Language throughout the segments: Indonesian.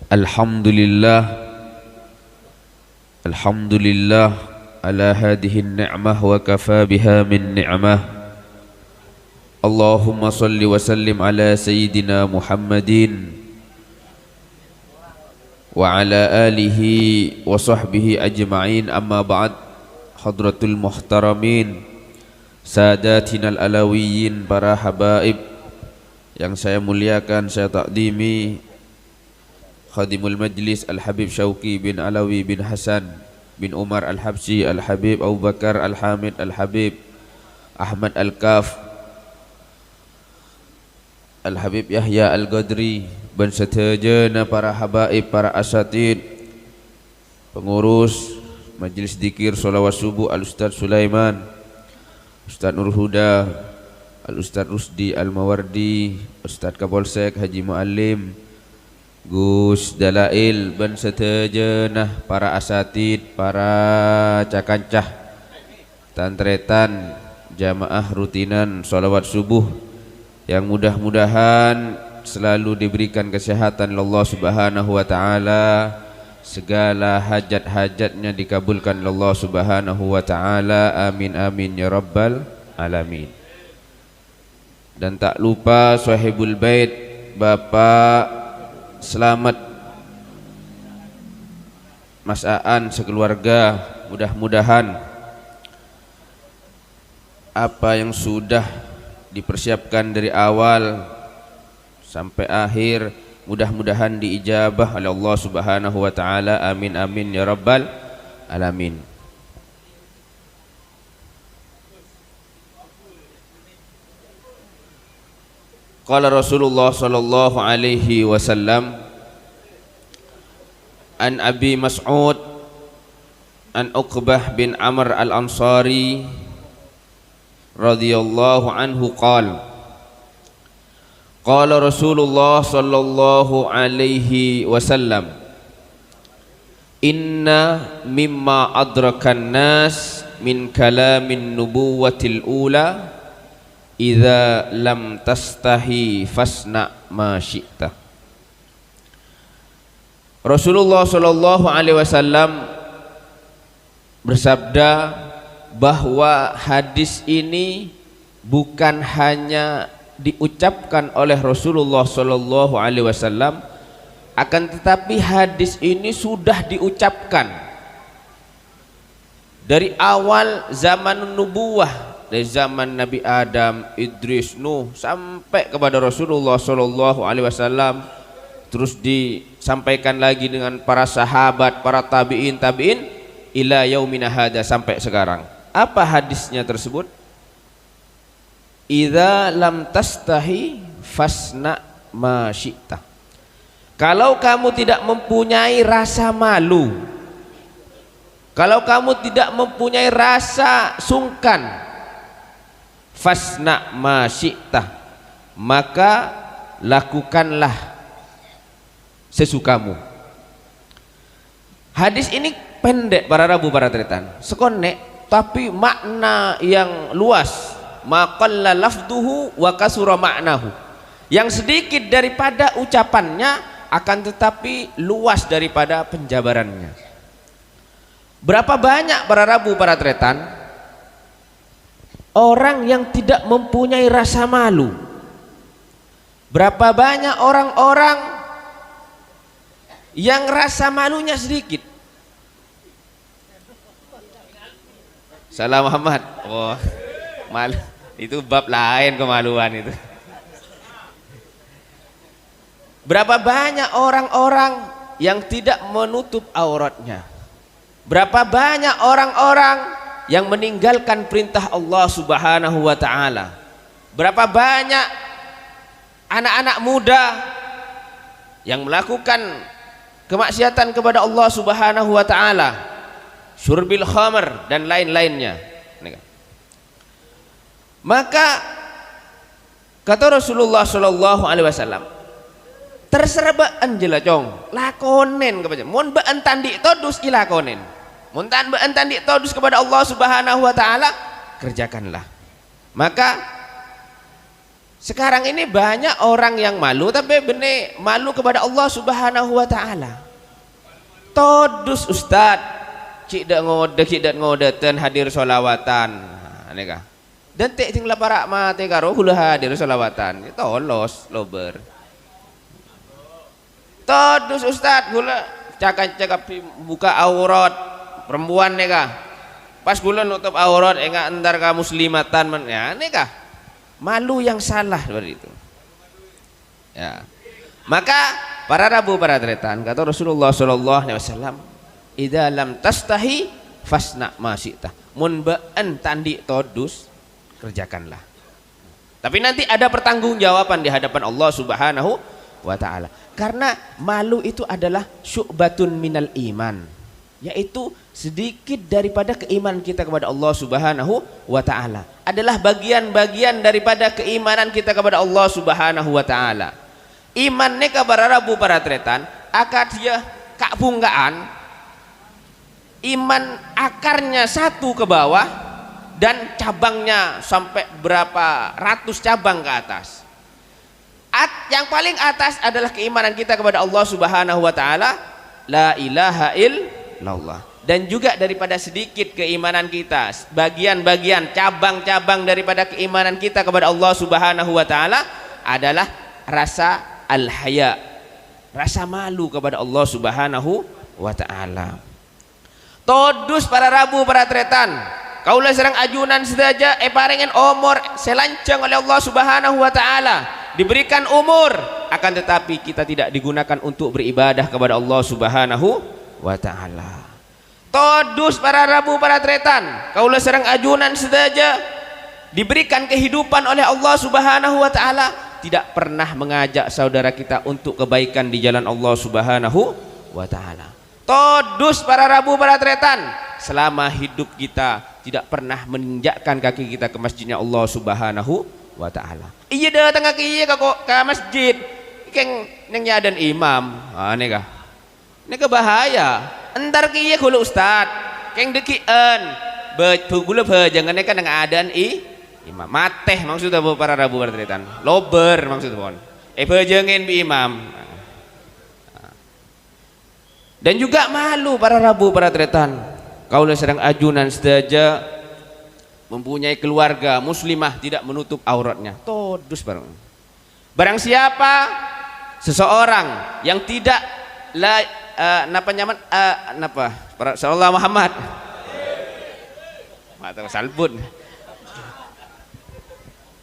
Alhamdulillah, Alhamdulillah ala hadhihi ni'mah wa kafa biha min ni'mah. Allahumma salli wa sallim ala sayyidina Muhammadin wa ala alihi wa sahbihi ajma'in. Amma ba'd. Hadratul muhtaramin, sadatinal alawiyyin, para habaib yang saya muliakan, saya takdimi, Khadimul Majlis Al-Habib Syauqi bin Alawi bin Hasan bin Umar Al-Habsyi, Al-Habib Abu Bakar Al-Hamid, Al-Habib Ahmad Al-Kaf, Al-Habib Yahya Al-Qadri, dan seterusnya para habaib, para asatid, pengurus Majlis Zikir Sholawat Subuh Al-Ustaz Sulaiman, Ustaz Nur Huda, Al-Ustaz Rusdi Al-Mawardi, Ustaz Kapolsek Haji Muallim, Gus Dalail, dan seterusnya para asatid, para cakancah, tantretan, jamaah rutinan sholawat subuh yang mudah-mudahan selalu diberikan kesehatan oleh Allah Subhanahu wa taala, segala hajat-hajatnya dikabulkan oleh Allah Subhanahu wa taala. Amin amin ya rabbal alamin. Dan tak lupa sahibul bait, Bapak Selamat Mas Aan sekeluarga, mudah-mudahan apa yang sudah dipersiapkan dari awal sampai akhir mudah-mudahan diijabah oleh Allah Subhanahu wa taala. Amin amin ya rabbal alamin. Qala Rasulullah sallallahu alaihi wasallam an Abi Mas'ud an Uqbah bin Amr al-Ansari radhiyallahu anhu qala qala Rasulullah sallallahu alaihi wasallam inna mimma adrakan nas min kalamin nubuwatil ula idza lam tastahi fasna ma syi'ta. Rasulullah sallallahu alaihi wasallam bersabda bahwa hadis ini bukan hanya diucapkan oleh Rasulullah sallallahu alaihi wasallam, akan tetapi hadis ini sudah diucapkan dari awal zaman nubuwah, dari zaman Nabi Adam, Idris, Nuh sampai kepada Rasulullah sallallahu alaihi wasallam, terus disampaikan lagi dengan para sahabat, para tabi'in ila yaumina hada, sampai sekarang. Apa hadisnya tersebut? Idza lam tastahi fasna ma syi'ta. Kalau kamu tidak mempunyai rasa malu, kalau kamu tidak mempunyai rasa sungkan, fasna ma syi'ta, maka lakukanlah sesukamu. Hadis ini pendek para rabu, para tretan, sekonek, tapi makna yang luas. Maqalla lafduhu wa kasura ma'nahu, yang sedikit daripada ucapannya akan tetapi luas daripada penjabarannya. Berapa banyak para rabu, para tretan, orang yang tidak mempunyai rasa malu. Berapa banyak orang-orang yang rasa malunya sedikit. Salah Muhammad. Oh, malu itu bab lain, kemaluan itu. Berapa banyak orang-orang yang tidak menutup auratnya. Berapa banyak orang-orang yang meninggalkan perintah Allah Subhanahu wa taala. Berapa banyak anak-anak muda yang melakukan kemaksiatan kepada Allah Subhanahu wa taala, syurbil khamr dan lain-lainnya. Maka kata Rasulullah sallallahu alaihi wasallam, terserah baan jelacong lakonen kepada mun baan tandik todus ilakonen, mun baan tandik todus kepada Allah Subhanahu wa taala, kerjakanlah. Maka Sekarang ini banyak orang yang malu, tapi benar malu kepada Allah Subhanahu wa taala. Todus ustad, cik dak ngode ten hadir solawatan. Neka. Dan tek tinggal para mate karo hula hadir solawatan. Tolos lober. Todus ustad hula cakap buka aurat perempuan neka. Pas gula nutup aurat enggak entar ka muslimatan men ya neka. Malu yang salah seperti itu. Ya. Maka para rabu para tretan kata Rasulullah sallallahu alaihi wasallam, "Idza lam tastahi fasna ma syi'ta." Mun baan tandi todus kerjakanlah. Tapi nanti ada pertanggungjawaban di hadapan Allah Subhanahu wa taala. Karena malu itu adalah syu'batun minal iman, yaitu sedikit daripada keimanan kita kepada Allah Subhanahu wa taala. Adalah bagian-bagian daripada keimanan kita kepada Allah Subhanahu wa taala. Iman neka para rabu para tretan akar dia kak bungkaan. Iman akarnya satu ke bawah dan cabangnya sampai berapa ratus cabang ke atas. Yang paling atas adalah keimanan kita kepada Allah Subhanahu wa taala, la ilaha illallah. Dan juga daripada sedikit keimanan kita, bagian-bagian cabang-cabang daripada keimanan kita kepada Allah Subhanahu wa taala adalah rasa al-haya, rasa malu kepada Allah Subhanahu wa taala. Todus para rabu para tretan, kaulah serang ajunan sedaja parengen umur selancang oleh Allah Subhanahu wa taala, diberikan umur, akan tetapi kita tidak digunakan untuk beribadah kepada Allah Subhanahu wa taala. Todus para rabu para tretan, kaulah serang ajunan sedaja diberikan kehidupan oleh Allah Subhanahu wa taala, tidak pernah mengajak saudara kita untuk kebaikan di jalan Allah Subhanahu wa taala. Todus para rabu para tretan, selama hidup kita tidak pernah menginjakkan kaki kita ke masjidnya Allah Subhanahu wa taala. Iya datang kaki ke masjid keng neng nyadan imam. Neka. Neka bahaya. Entar kiye kula ustad keng dekian begula jangan neka nang adan imam mateh maksudnya para rabu para tretan lober maksud pon bejengin bi imam. Dan juga malu para rabu para tretan kaulah sedang ajunan saja mempunyai keluarga muslimah tidak menutup auratnya. Todus barang siapa seseorang yang tidak napa nyaman napa para sallallahu Muhammad mata salbun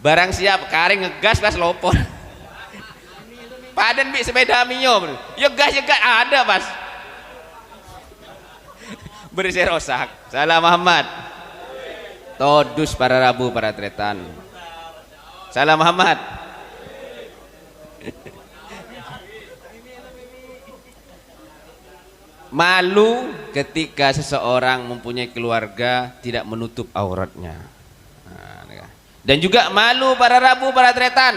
barang siap karing ngegas pas lopor padan bi sepeda minyo yo gas ada pas bersih rosak salah Muhammad. Todus para rabu para tretan salah Muhammad. Malu ketika seseorang mempunyai keluarga tidak menutup auratnya. Dan juga malu para rabu para tretan,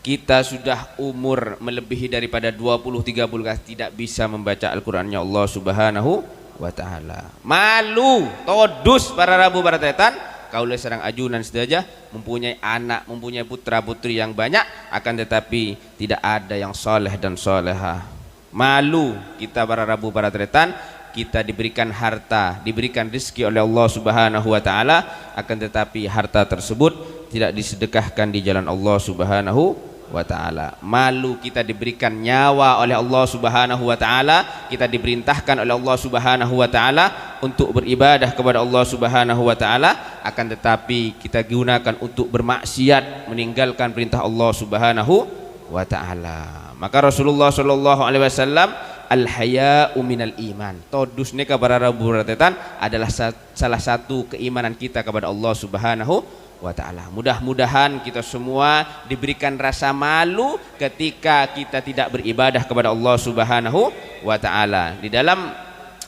kita sudah umur melebihi daripada 20-30 tidak bisa membaca Al-Qur'annya Allah Subhanahu wa taala. Malu, todus para rabu para tretan, kaulah serang ajunan saja mempunyai anak, mempunyai putra putri yang banyak, akan tetapi tidak ada yang soleh dan solehah. Malu kita para rabu para tretan, kita diberikan harta, diberikan rezeki oleh Allah Subhanahu wa taala, akan tetapi harta tersebut tidak disedekahkan di jalan Allah Subhanahu wa taala. Malu kita diberikan nyawa oleh Allah Subhanahu wa taala, kita diperintahkan oleh Allah Subhanahu wa taala untuk beribadah kepada Allah Subhanahu wa taala, akan tetapi kita gunakan untuk bermaksiat, meninggalkan perintah Allah Subhanahu wa taala. Maka Rasulullah sallallahu alaihi wasallam, al-haya'u minal iman. Todus neka para rabu tretan adalah salah satu keimanan kita kepada Allah Subhanahu wa taala. Mudah-mudahan kita semua diberikan rasa malu ketika kita tidak beribadah kepada Allah Subhanahu wa taala. Di dalam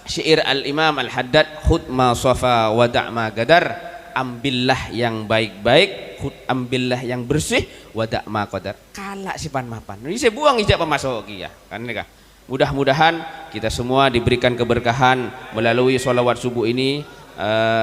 syair Al-Imam Al-Haddad, khud ma safa wa da' ma gadar, ambillah yang baik-baik, ambillah yang bersih, wada' ma qadar, kalak sipan mapan. Ini saya buang ijab pemasok ya kan nih. Mudah-mudahan kita semua diberikan keberkahan melalui sholawat subuh ini,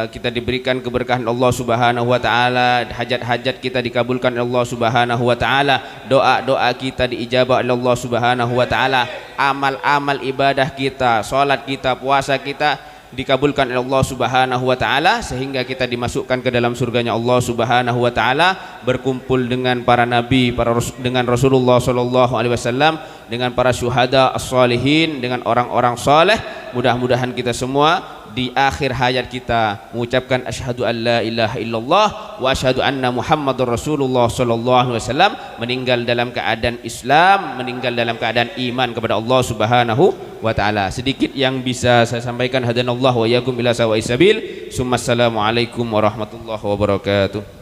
kita diberikan keberkahan Allah Subhanahu wa taala, hajat-hajat kita dikabulkan oleh Allah Subhanahu wa taala, doa-doa kita diijabah oleh Allah Subhanahu wa taala, amal-amal ibadah kita, salat kita, puasa kita dikabulkan oleh Allah Subhanahu wa taala, sehingga kita dimasukkan ke dalam surganya Allah Subhanahu wa taala, berkumpul dengan para nabi, dengan Rasulullah sallallahu alaihi wasallam, dengan para syuhada as-salihin, dengan orang-orang saleh. Mudah-mudahan kita semua di akhir hayat kita mengucapkan asyhadu an la ilaha illallah wa asyhadu anna muhammadur rasulullah sallallahu alaihi wasallam, meninggal dalam keadaan Islam, meninggal dalam keadaan iman kepada Allah Subhanahu wa taala. Sedikit yang bisa saya sampaikan, hadanallahu wa iyyakum ila sawa'is sabil. Assalamualaikum warahmatullahi wabarakatuh.